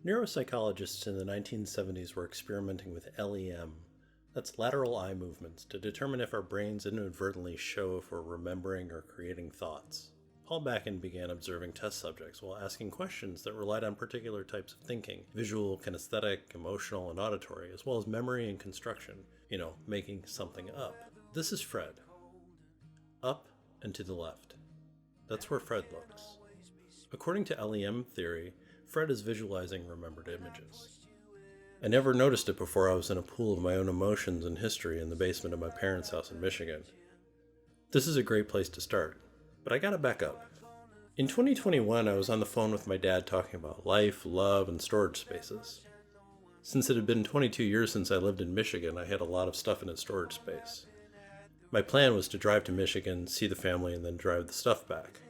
Neuropsychologists in the 1970s were experimenting with LEM, that's lateral eye movements, to determine if our brains inadvertently show if we're remembering or creating thoughts. Paul Bakken began observing test subjects while asking questions that relied on particular types of thinking: visual, kinesthetic, emotional, and auditory, as well as memory and construction, making something up. This is Fred. Up and to the left. That's where Fred looks. According to LEM theory, Fred is visualizing remembered images. I never noticed it before I was in a pool of my own emotions and history in the basement of my parents' house in Michigan. This is a great place to start, but I gotta back up. In 2021, I was on the phone with my dad talking about life, love, and storage spaces. Since it had been 22 years since I lived in Michigan, I had a lot of stuff in his storage space. My plan was to drive to Michigan, see the family, and then drive the stuff back.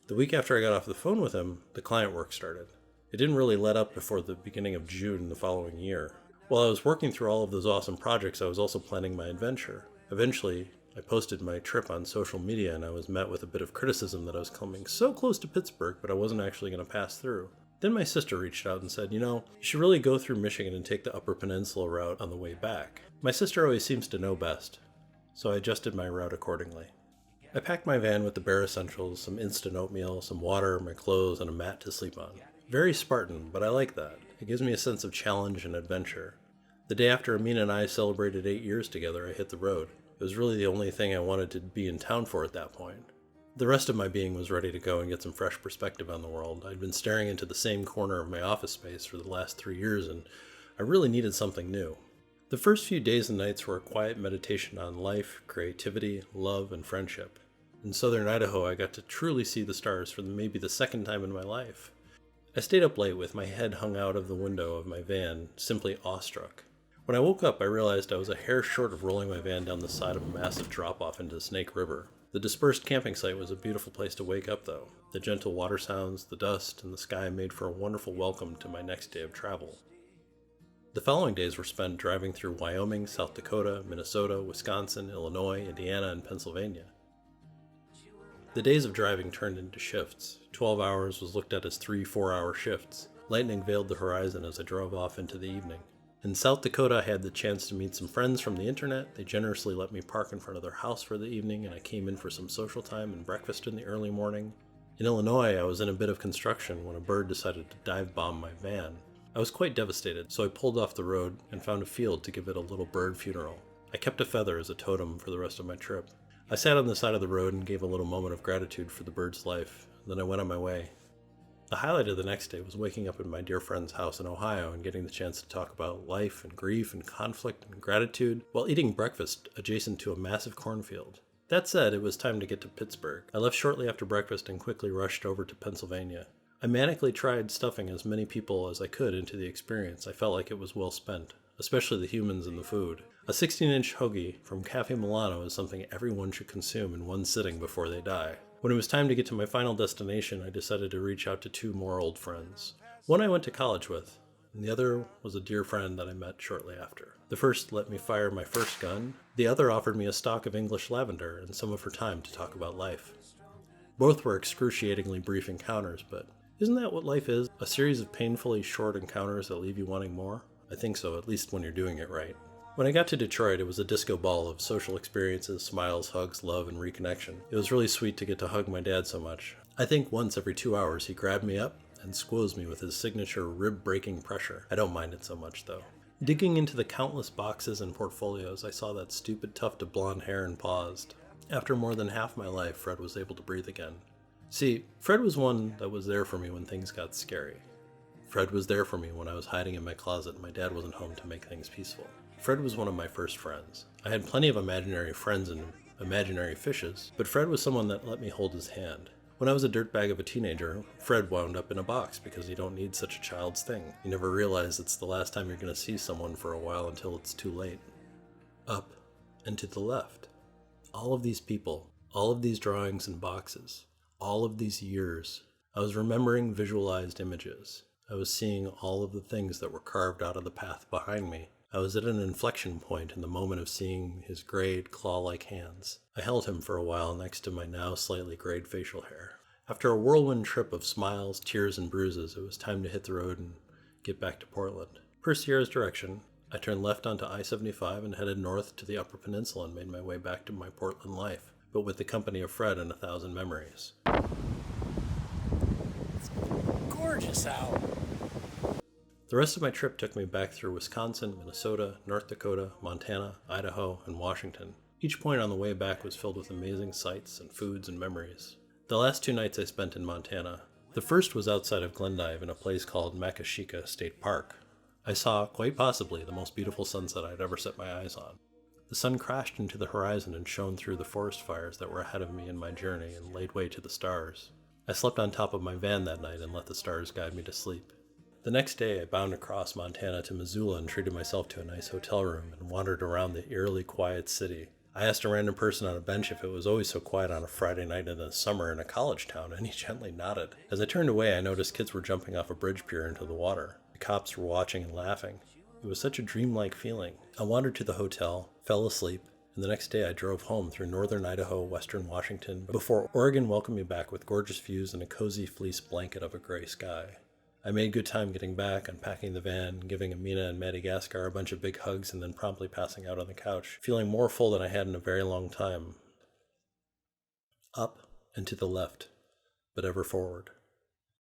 The week after I got off the phone with him, the client work started. It didn't really let up before the beginning of June the following year. While I was working through all of those awesome projects, I was also planning my adventure. Eventually, I posted my trip on social media and I was met with a bit of criticism that I was coming so close to Pittsburgh, but I wasn't actually going to pass through. Then my sister reached out and said, you should really go through Michigan and take the Upper Peninsula route on the way back. My sister always seems to know best, so I adjusted my route accordingly. I packed my van with the bare essentials, some instant oatmeal, some water, my clothes, and a mat to sleep on. Very Spartan, but I like that. It gives me a sense of challenge and adventure. The day after Amina and I celebrated 8 years together, I hit the road. It was really the only thing I wanted to be in town for at that point. The rest of my being was ready to go and get some fresh perspective on the world. I'd been staring into the same corner of my office space for the last 3 years, and I really needed something new. The first few days and nights were a quiet meditation on life, creativity, love, and friendship. In southern Idaho, I got to truly see the stars for maybe the second time in my life. I stayed up late with my head hung out of the window of my van, simply awestruck. When I woke up, I realized I was a hair short of rolling my van down the side of a massive drop-off into Snake River. The dispersed camping site was a beautiful place to wake up, though. The gentle water sounds, the dust, and the sky made for a wonderful welcome to my next day of travel. The following days were spent driving through Wyoming, South Dakota, Minnesota, Wisconsin, Illinois, Indiana, and Pennsylvania. The days of driving turned into shifts. 12 hours was looked at as 3 4-hour shifts. Lightning veiled the horizon as I drove off into the evening. In South Dakota, I had the chance to meet some friends from the internet. They generously let me park in front of their house for the evening, and I came in for some social time and breakfast in the early morning. In Illinois, I was in a bit of construction when a bird decided to dive bomb my van. I was quite devastated, so I pulled off the road and found a field to give it a little bird funeral. I kept a feather as a totem for the rest of my trip. I sat on the side of the road and gave a little moment of gratitude for the bird's life. Then I went on my way. The highlight of the next day was waking up in my dear friend's house in Ohio and getting the chance to talk about life and grief and conflict and gratitude while eating breakfast adjacent to a massive cornfield. That said, it was time to get to Pittsburgh. I left shortly after breakfast and quickly rushed over to Pennsylvania. I manically tried stuffing as many people as I could into the experience. I felt like it was well spent, especially the humans and the food. A 16-inch hoagie from Cafe Milano is something everyone should consume in one sitting before they die. When it was time to get to my final destination, I decided to reach out to 2 more old friends. One I went to college with, and the other was a dear friend that I met shortly after. The first let me fire my first gun. The other offered me a stalk of English lavender and some of her time to talk about life. Both were excruciatingly brief encounters, but isn't that what life is? A series of painfully short encounters that leave you wanting more? I think so, at least when you're doing it right. When I got to Detroit, it was a disco ball of social experiences, smiles, hugs, love, and reconnection. It was really sweet to get to hug my dad so much. I think once every 2 hours he grabbed me up and squozed me with his signature rib-breaking pressure. I don't mind it so much, though. Digging into the countless boxes and portfolios, I saw that stupid tuft of blonde hair and paused. After more than half my life, Fred was able to breathe again. See, Fred was one that was there for me when things got scary. Fred was there for me when I was hiding in my closet and my dad wasn't home to make things peaceful. Fred was one of my first friends. I had plenty of imaginary friends and imaginary fishes, but Fred was someone that let me hold his hand. When I was a dirtbag of a teenager, Fred wound up in a box because you don't need such a child's thing. You never realize it's the last time you're going to see someone for a while until it's too late. Up and to the left. All of these people, all of these drawings and boxes, all of these years, I was remembering visualized images. I was seeing all of the things that were carved out of the path behind me. I was at an inflection point in the moment of seeing his grayed, claw-like hands. I held him for a while next to my now slightly grayed facial hair. After a whirlwind trip of smiles, tears, and bruises, it was time to hit the road and get back to Portland. Per Sierra's direction, I turned left onto I-75 and headed north to the Upper Peninsula and made my way back to my Portland life, but with the company of Fred and 1,000 memories. It's gorgeous out. The rest of my trip took me back through Wisconsin, Minnesota, North Dakota, Montana, Idaho, and Washington. Each point on the way back was filled with amazing sights and foods and memories. The last 2 nights I spent in Montana. The first was outside of Glendive in a place called Makashika State Park. I saw, quite possibly, the most beautiful sunset I'd ever set my eyes on. The sun crashed into the horizon and shone through the forest fires that were ahead of me in my journey and laid way to the stars. I slept on top of my van that night and let the stars guide me to sleep. The next day, I bound across Montana to Missoula and treated myself to a nice hotel room and wandered around the eerily quiet city. I asked a random person on a bench if it was always so quiet on a Friday night in the summer in a college town, and he gently nodded. As I turned away, I noticed kids were jumping off a bridge pier into the water. The cops were watching and laughing. It was such a dreamlike feeling. I wandered to the hotel, fell asleep, and the next day I drove home through northern Idaho, western Washington, before Oregon welcomed me back with gorgeous views and a cozy fleece blanket of a gray sky. I made good time getting back, unpacking the van, giving Amina and Madagascar a bunch of big hugs, and then promptly passing out on the couch, feeling more full than I had in a very long time. Up and to the left, but ever forward.